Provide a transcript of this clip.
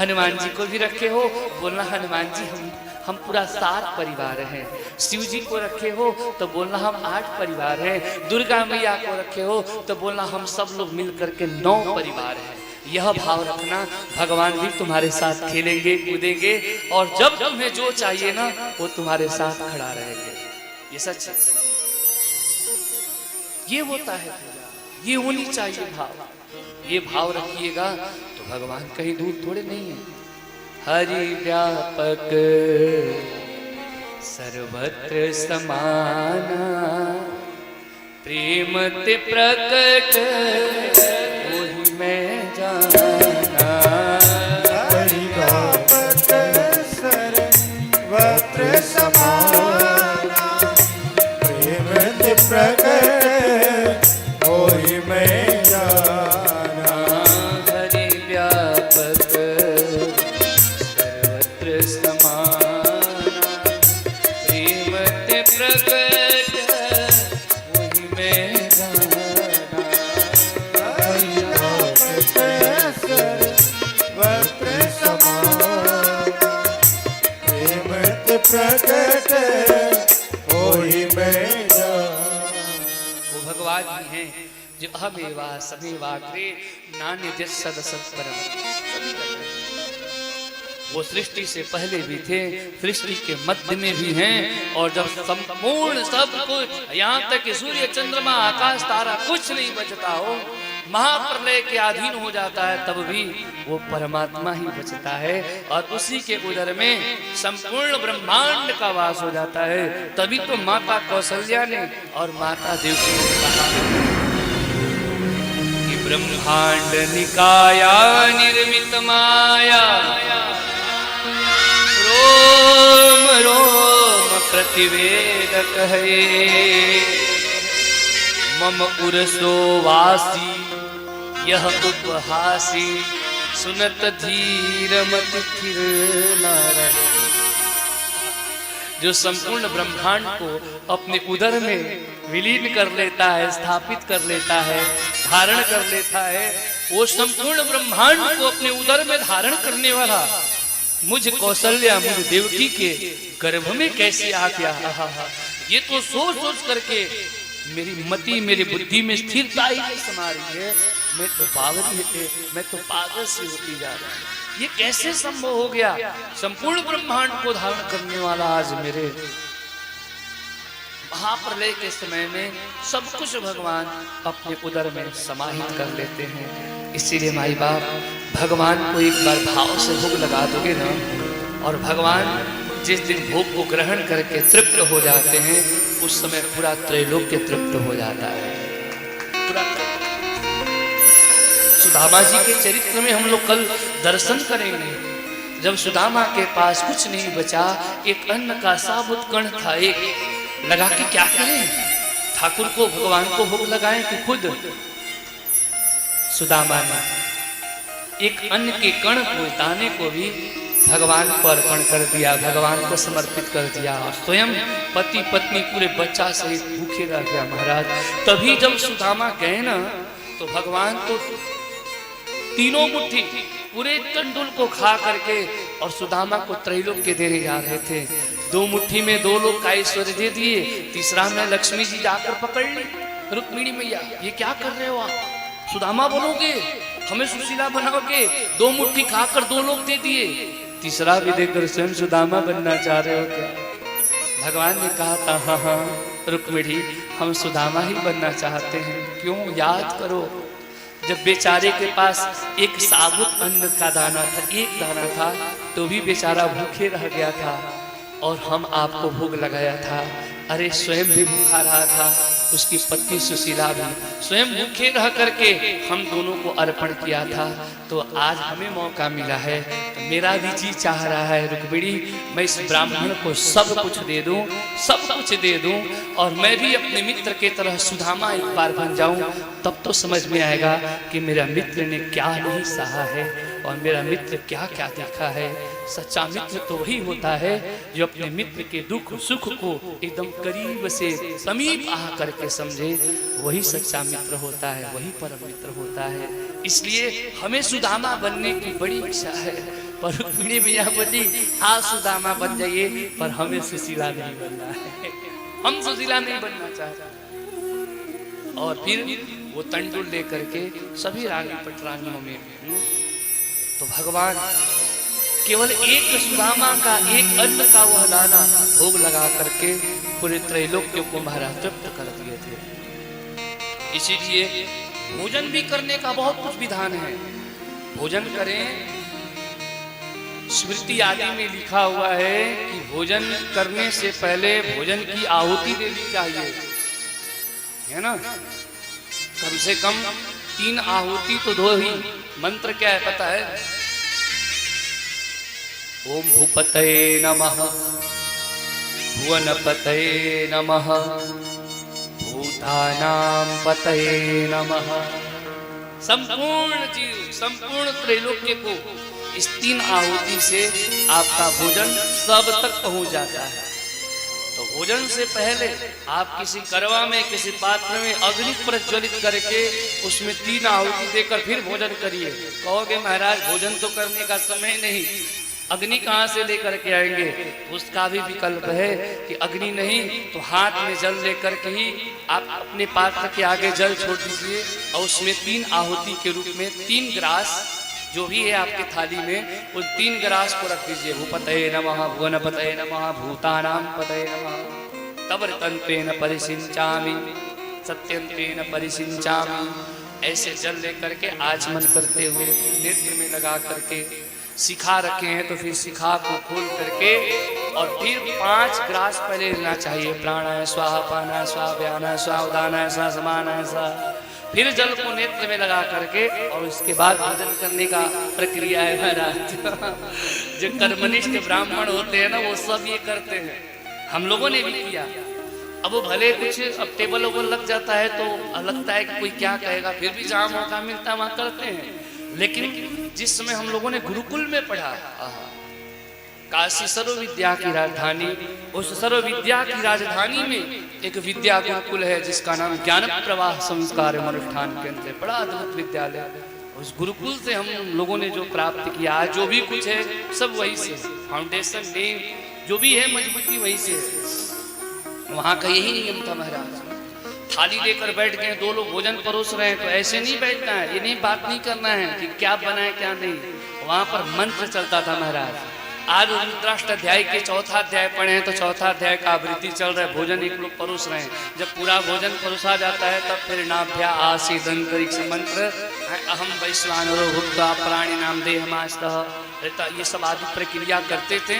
हनुमान जी को भी रखे हो, बोलना हनुमान जी हम पूरा 7 परिवार हैं। शिव जी को रखे हो तो बोलना हम 8 परिवार हैं। दुर्गा मैया को रखे हो तो बोलना हम सब लोग मिल करके 9 परिवार हैं। यह भाव रखना, भगवान भी तुम्हारे साथ खेलेंगे कूदेंगे और जब तुम्हें जो चाहिए ना वो तुम्हारे साथ खड़ा रहेंगे। ये सच है, ये होता है पूजा, ये होनी चाहिए भाव। ये भाव रखिएगा तो भगवान कहीं दूर थोड़े नहीं है। हरि व्यापक सर्वत्र समाना, प्रेम ते प्रकट वही मैं जाना। हरि व्यापक सर्वत्र समाना, प्रेम ते प्रकट वही मैं जाना। हरि व्यापक सर्वत्र समाना, प्रेम ते प्रकट वही मैं जाना। हरि व्यापक सर्वत्र समाना, प्रेम ते प्रकट वही मैं जाना। वो भगवान ही हैं जो अहमेवा समेवाग्रे नान्यद्य सदसत्परम। वो सृष्टि से पहले भी थे, सृष्टि के मध्य में भी हैं, और जब संपूर्ण सब कुछ यहाँ तक कि सूर्य चंद्रमा आकाश तारा कुछ नहीं बचता हो, महाप्रलय के अधीन हो जाता है, तब भी वो परमात्मा ही बचता है और उसी के उदर में संपूर्ण ब्रह्मांड का वास हो जाता है। तभी तो माता कौशल्या ने और माता देवकी ने कहा कि ब्रह्मांड निकाया निर्मित माया, रोम रोम प्रतिवेदक है। मम उरसो वासी यह उपहासी, सुनत धीर मत फिर नारद। जो संपूर्ण ब्रह्मांड को अपने उदर में विलीन कर लेता है, स्थापित कर लेता है, धारण कर लेता है, वो संपूर्ण ब्रह्मांड को अपने उदर में धारण करने वाला मुझ कौशल्या मुझ देवकी के गर्भ में कैसे आ गया। ये तो सोच सोच करके मेरी मति मेरी बुद्धि में स्थिरता ही नहीं समा रही है। मैं तो पागल है, मैं तो पागल सी होती जा रहा हूँ। ये कैसे संभव हो गया? संपूर्ण ब्रह्मांड को धारण करने वाला आज मेरे महाप्रलय के समय में सब कुछ भगवान अपने उदर में समाहित कर लेते हैं। इसीलिए माई बाप भगवान को एक बार भाव से भोग लगा दोगे ना, और भगवान जिस दिन भोग को ग्रहण करके तृप्त हो जाते हैं, उस समय पूरा त्रैलोक्य तृप्त हो जाता है। पूरा सुदामा जी के चरित्र में हम लोग कल दर्शन करेंगे। जब सुदामा के पास कुछ नहीं बचा, एक अन्न का साबुत कण था, एक लगा के क्या करें, ठाकुर को भगवान को भोग लगाएं कि खुद। सुदामा ने एक अन्न के कण को, दाने को भी भगवान को अर्पण कर दिया, भगवान को समर्पित कर दिया, और स्वयं पति पत्नी पूरे बच्चा सहित भूखे रह गया महाराज। तभी जब सुदामा गए ना, तो भगवान तो तीनों मुट्ठी पूरे तंडुल को खा करके और सुदामा को त्रैलोक्य देने जा रहे थे। 2 मुट्ठी में 2 लोग का ऐश्वर्य दे दिए, तीसरा में लक्ष्मी जी जाकर पकड़ ली। रुक्मिणी मैया ये क्या कर रहे हो आप? सुदामा बनोगे, हमें सुशीला बनाओगे? 2 मुट्ठी खाकर 2 लोग दे दिए, तीसरा भी देकर स्वयं सुदामा बनना चाह रहे हो क्या? भगवान ने कहा था हाँ हाँ रुक्मिणी, हम सुदामा ही बनना चाहते हैं। क्यों? याद करो, जब बेचारे के पास एक साबुत अन्न का दाना था, एक दाना था, तो भी बेचारा भूखे रह गया था और हम आपको भोग लगाया था। अरे स्वयं भी भूखा रहा था, उसकी पत्नी सुशीला भी स्वयं भूखे रह करके हम दोनों को अर्पण किया था। तो आज हमें मौका मिला है, तो मेरा भी जी चाह रहा है रुक्मिणी, मैं इस ब्राह्मण को सब कुछ दे दूं, सब कुछ दे दूं, और मैं भी अपने मित्र के तरह सुदामा एक बार बन जाऊं। तब तो समझ में आएगा कि मेरा मित्र ने क्या नहीं सहा है और मेरा मित्र क्या क्या देखा है। सच्चा मित्र तो वही होता है जो अपने मित्र के दुख सुख को एकदम करीब से समीप आ करके समझे, वही सच्चा मित्र होता है, वही परम मित्र होता है। इसलिए हमें सुदामा बनने की बड़ी इच्छा है। पर रुक्मिणी मैया बोली आप सुदामा बन जाइए, पर हमें सुशीला नहीं बनना है, हम सुशीला नहीं बनना चाहते। और फिर वो तंडुल लेकर के सभी रानी पटरानियों में, तो भगवान केवल एक सुदामा का एक अन्न का वह दाना भोग लगा करके पूरे त्रैलोक्य को महाराज तृप्त कर दिए थे। इसीलिए भोजन भी करने का बहुत कुछ विधान है। भोजन करें, स्मृति आदि में लिखा हुआ है कि भोजन करने से पहले भोजन की आहुति देनी चाहिए, है ना। कम से कम 3 आहुति तो दो ही। मंत्र क्या है पता है? ओम भूपतये नमः, भुवनपतये नमः, भूतानां पतये नमः। संपूर्ण जीव, संपूर्ण त्रैलोक्य को इस 3 आहुति से आपका भोजन सब तक पहुंच जाता है। तो भोजन से पहले आप किसी करवा में, किसी पात्र में अग्नि प्रज्वलित करके उसमें 3 आहुति देकर फिर भोजन करिए। कहोगे महाराज भोजन तो करने का समय नहीं, अग्नि कहाँ से लेकर के आएंगे? उसका भी विकल्प है कि अग्नि नहीं तो हाथ में जल लेकर के ही आप अपने पात्र के आगे जल छोड़ दीजिए और उसमें 3 आहुति के रूप में 3 ग्रास जो भी है आपकी थाली में, उन 3 ग्रास को रख दीजिए। भूपतये नमः, भुवनपतये नमः, भूतानां पतये नमः, तवर्तन्तेन परिसिंचामि, सत्यन्तेन परिसिंचामि। ऐसे जल लेकर के आचमन करते हुए नेत्र में लगा करके, शिखा रखे हैं तो फिर शिखा को खोल करके और फिर 5 ग्रास पहले लेना चाहिए। प्राणाय स्वाहा, पानाय स्वाहा, व्यानाय स्वाहा, उदानाय स्वाहा, समानाय स्वाहा। फिर जल को नेत्र में लगा करके और उसके बाद भोजन करने का प्रक्रिया है महाराज। जो कर्मनिष्ठ ब्राह्मण होते हैं ना वो सब ये करते हैं, हम लोगों ने भी किया। अब वो भले कुछ अब टेबल ओबल लग जाता है तो लगता है कि कोई क्या कहेगा, फिर भी जहाँ मौका मिलता है वहाँ करते हैं। लेकिन जिस समय हम लोगों ने गुरुकुल में पढ़ा, काशी सर्व विद्या की राजधानी, उस सर्व विद्या की राजधानी में एक विद्या गुरुकुल है जिसका नाम ज्ञान प्रवाह संस्कार अनुष्ठान केंद्र है। बड़ा अद्भुत विद्यालय। उस गुरुकुल से हम लोगों ने जो प्राप्त किया, आज जो भी कुछ है सब वही से, फाउंडेशन नींव जो भी है मजबूती वही से है। वहाँ का यही नियम था महाराज। थाली लेकर बैठ गए, 2 लोग भोजन परोस रहे हैं तो ऐसे नहीं बैठना है, ये नहीं बात नहीं करना है कि क्या बनाए क्या नहीं। वहाँ पर मंत्र चलता था महाराज। आज रुद्राष्ट अध्याय के 4था अध्याय पढ़े हैं तो 4था अध्याय का आवृत्ति चल रहा है, भोजन एक लोग परोस रहे हैं। जब पूरा भोजन परोसा जाता है तब फिर नाभ्या आसीद अंतरिक्ष मंत्र, अहम वैश्वानरो भुक्त्वा प्राणी नाम देहमास्तः, ये सब आदि प्रक्रिया करते थे।